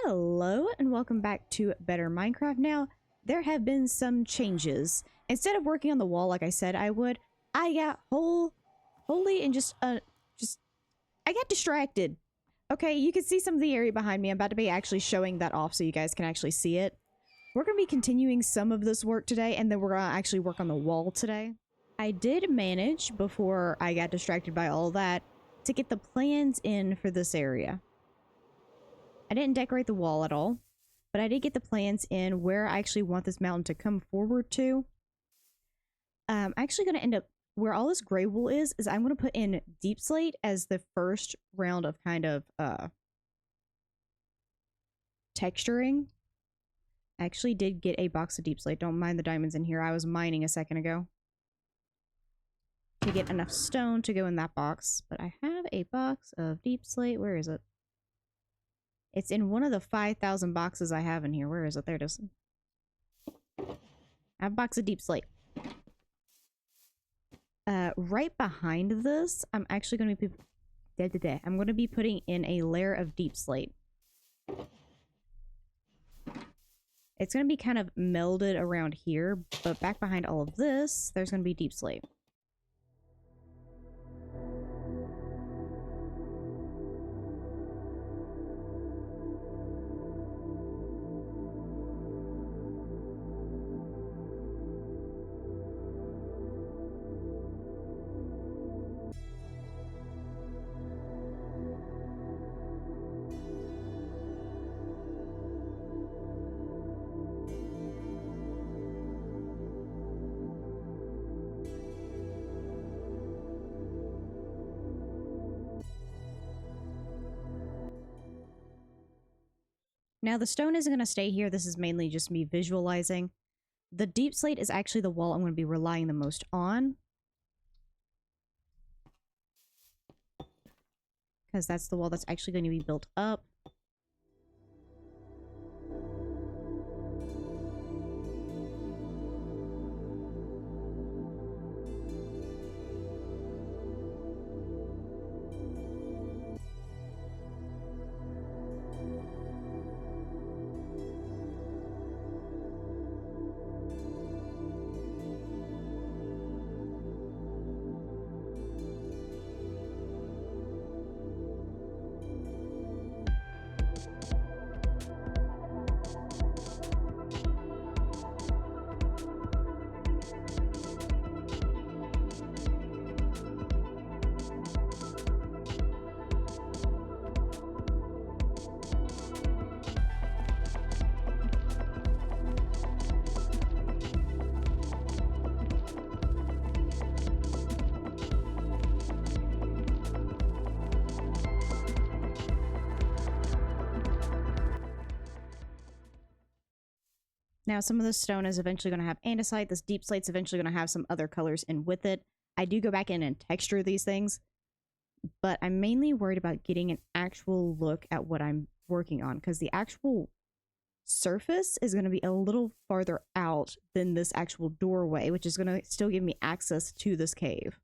Hello and welcome back to Better Minecraft. Now, there have been some changes. Instead of working on the wall like I said I would, I got wholly and I got distracted. Okay, you can see some of the area behind me. I'm about to be actually showing that off so you guys can actually see it. We're going to be continuing some of this work today, and then we're going to actually work on the wall today. I did manage, before I got distracted by all that, to get the plans in for this area. I didn't decorate the wall at all, but I did get the plans in where I actually want this mountain to come forward to. I'm actually going to end up where all this gray wool is I'm going to put in deep slate as the first round of kind of texturing. I actually did get a box of deep slate. Don't mind the diamonds in here. I was mining a second ago to get enough stone to go in that box, but I have a box of deep slate. Where is it? It's in one of the 5,000 boxes I have in here. Where is it? There it is. I have a box of deep slate. Right behind this, I'm actually going to be I'm going to be putting in a layer of deep slate. It's going to be kind of melded around here, but back behind all of this, there's going to be deep slate. Now, the stone isn't going to stay here. This is mainly just me visualizing. The deep slate is actually the wall I'm going to be relying the most on, because that's the wall that's actually going to be built up. Now, some of this stone is eventually going to have andesite. This deep slate's eventually going to have some other colors in with it. I do go back in and texture these things, but I'm mainly worried about getting an actual look at what I'm working on, because the actual surface is going to be a little farther out than this actual doorway, which is going to still give me access to this cave.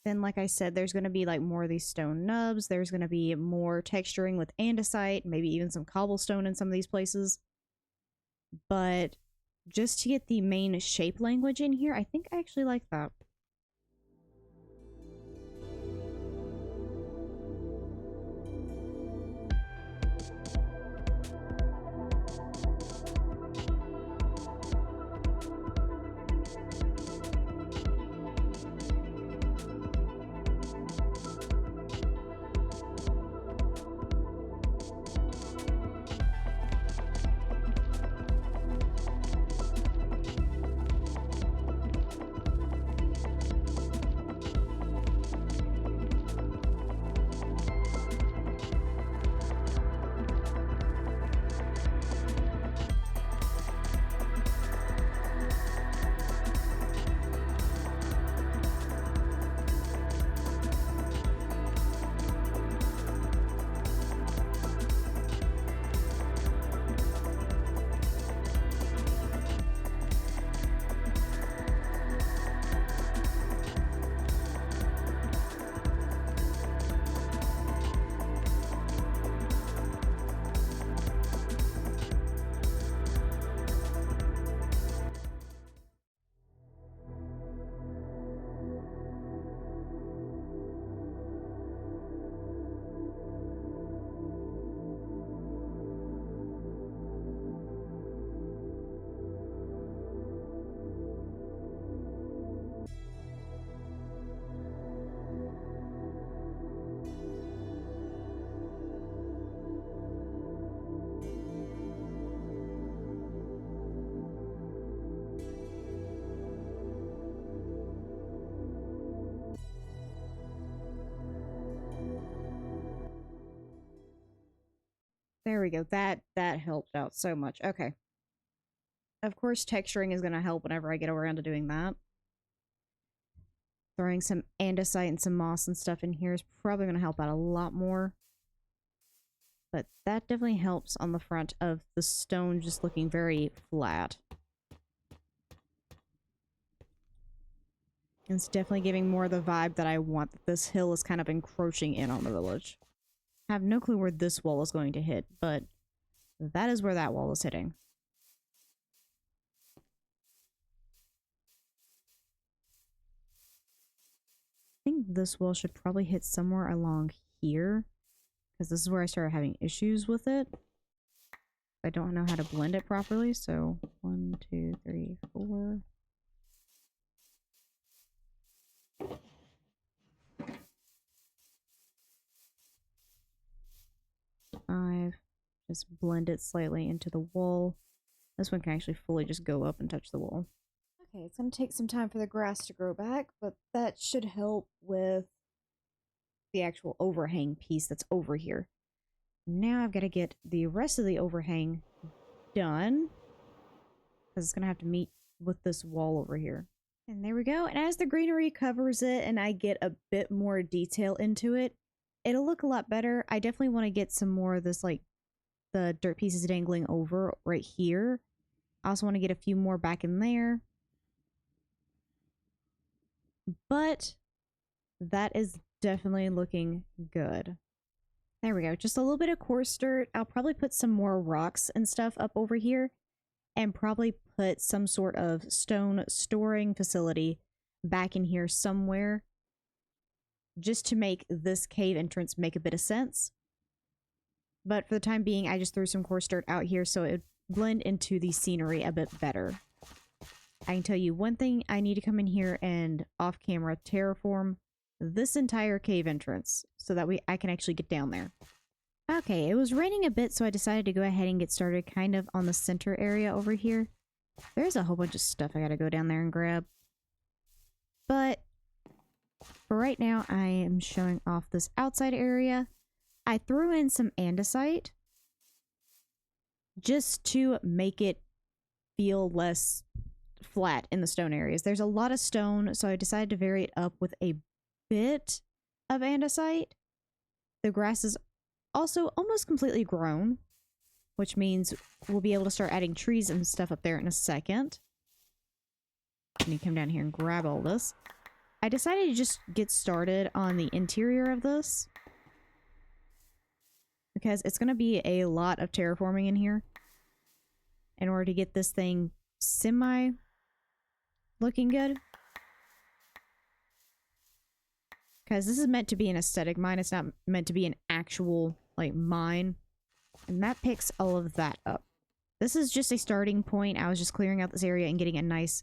Then, like I said, there's going to be like more of these stone nubs. There's going to be more texturing with andesite, maybe even some cobblestone in some of these places. But just to get the main shape language in here, I think I actually like that. There we go. That helped out so much. Okay. Of course, texturing is going to help whenever I get around to doing that. Throwing some andesite and some moss and stuff in here is probably going to help out a lot more. But that definitely helps on the front of the stone just looking very flat. It's definitely giving more of the vibe that I want, that this hill is kind of encroaching in on the village. I have no clue where this wall is going to hit, but that is where that wall is hitting. I think this wall should probably hit somewhere along here, because this is where I started having issues with it. I don't know how to blend it properly, so 1, 2, 3, 4. Just blend it slightly into the wall. This one can actually fully just go up and touch the wall. Okay, it's going to take some time for the grass to grow back, but that should help with the actual overhang piece that's over here. Now I've got to get the rest of the overhang done, because it's going to have to meet with this wall over here. And there we go. And as the greenery covers it and I get a bit more detail into it, it'll look a lot better. I definitely want to get some more of this, like, the dirt pieces dangling over right here. I also want to get a few more back in there. But that is definitely looking good. There we go. Just a little bit of coarse dirt. I'll probably put some more rocks and stuff up over here, and probably put some sort of stone storing facility back in here somewhere, just to make this cave entrance make a bit of sense. But for the time being, I just threw some coarse dirt out here so it would blend into the scenery a bit better. I can tell you one thing, I need to come in here and off camera terraform this entire cave entrance so that I can actually get down there. Okay, it was raining a bit, so I decided to go ahead and get started kind of on the center area over here. There's a whole bunch of stuff I gotta go down there and grab. But for right now, I am showing off this outside area. I threw in some andesite just to make it feel less flat in the stone areas. There's a lot of stone, so I decided to vary it up with a bit of andesite. The grass is also almost completely grown, which means we'll be able to start adding trees and stuff up there in a second. Let me come down here and grab all this. I decided to just get started on the interior of this because it's going to be a lot of terraforming in here in order to get this thing semi looking good. Because this is meant to be an aesthetic mine. It's not meant to be an actual, like, mine. And that picks all of that up. This is just a starting point. I was just clearing out this area and getting a nice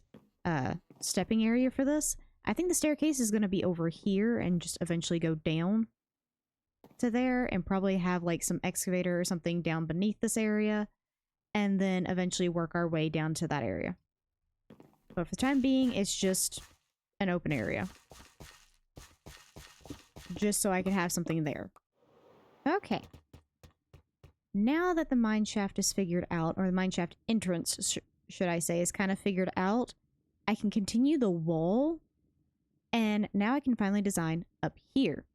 stepping area for this. I think the staircase is going to be over here and just eventually go down to there and probably have, like, some excavator or something down beneath this area. And then eventually work our way down to that area. But for the time being, it's just an open area. Just so I can have something there. Okay. Now that the mine shaft is figured out, or the mine shaft entrance, should I say, is kind of figured out, I can continue the wall, and now I can finally design up here.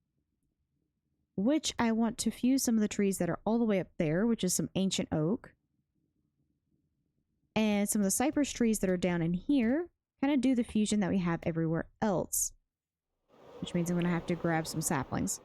Which I want to fuse some of the trees that are all the way up there, which is some ancient oak. And some of the cypress trees that are down in here, kind of do the fusion that we have everywhere else. Which means I'm going to have to grab some saplings.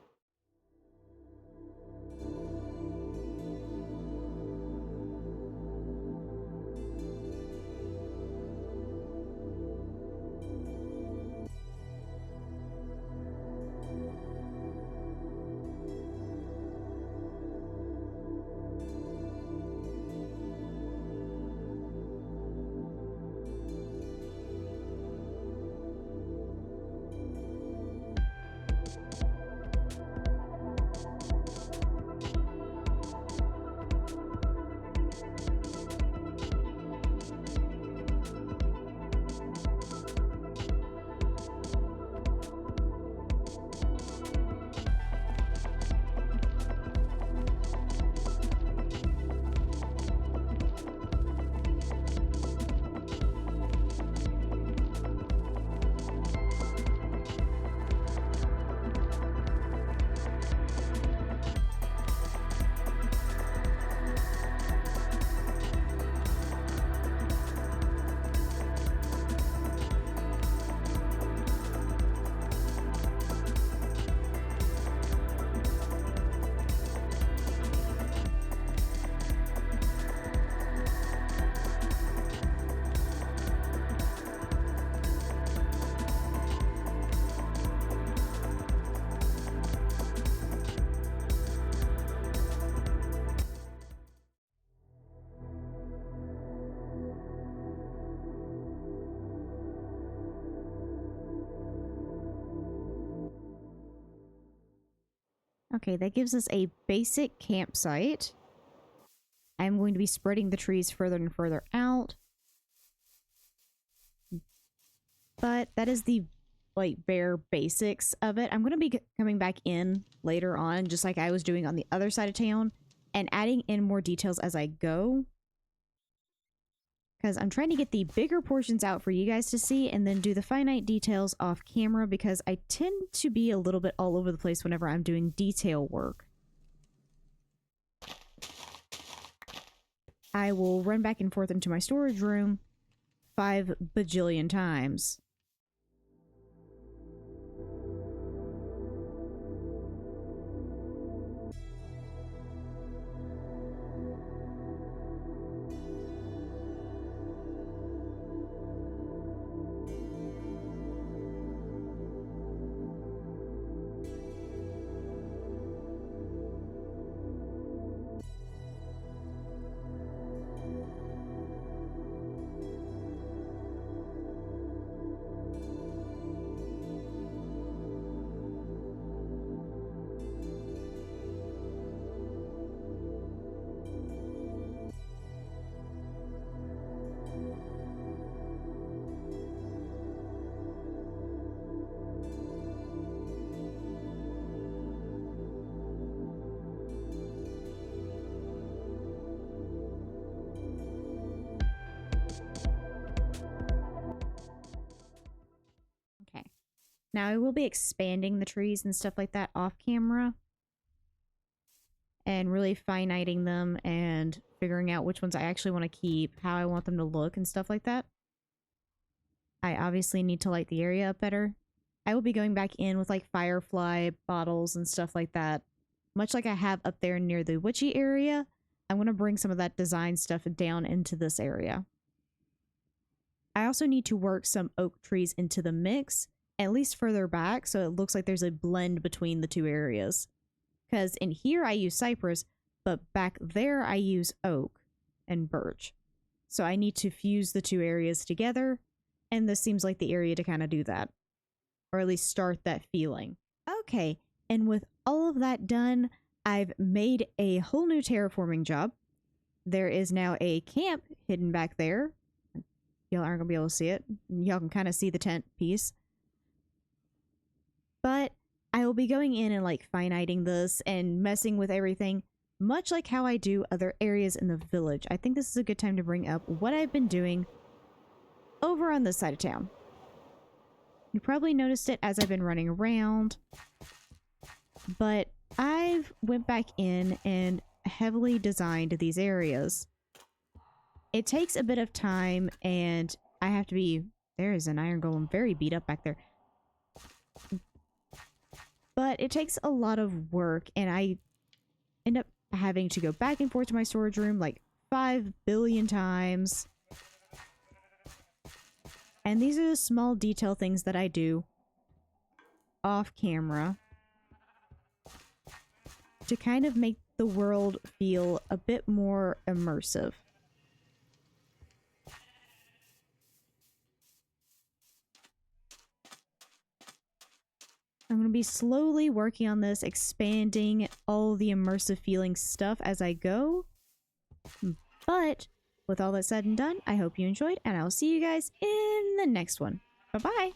Okay, that gives us a basic campsite. I'm going to be spreading the trees further and further out. But that is the, like, bare basics of it. I'm going to be coming back in later on, just like I was doing on the other side of town, and adding in more details as I go. Because I'm trying to get the bigger portions out for you guys to see and then do the finite details off camera because I tend to be a little bit all over the place whenever I'm doing detail work. I will run back and forth into my storage room 5 bajillion times. Now I will be expanding the trees and stuff like that off camera. And really finiting them and figuring out which ones I actually want to keep, how I want them to look and stuff like that. I obviously need to light the area up better. I will be going back in with like firefly bottles and stuff like that. Much like I have up there near the witchy area, I'm going to bring some of that design stuff down into this area. I also need to work some oak trees into the mix, at least further back, so it looks like there's a blend between the two areas. Because in here I use cypress, but back there I use oak and birch. So I need to fuse the two areas together, and this seems like the area to kind of do that. Or at least start that feeling. Okay, and with all of that done, I've made a whole new terraforming job. There is now a camp hidden back there. Y'all aren't going to be able to see it. Y'all can kind of see the tent piece. But I will be going in and like finiting this and messing with everything, much like how I do other areas in the village. I think this is a good time to bring up what I've been doing over on this side of town. You probably noticed it as I've been running around, but I've went back in and heavily designed these areas. It takes a bit of time, and I have to be... There is an iron golem very beat up back there. But it takes a lot of work, and I end up having to go back and forth to my storage room like 5 billion times. And these are the small detail things that I do off camera to kind of make the world feel a bit more immersive. I'm going to be slowly working on this, expanding all the immersive feeling stuff as I go. But with all that said and done, I hope you enjoyed, and I'll see you guys in the next one. Bye-bye!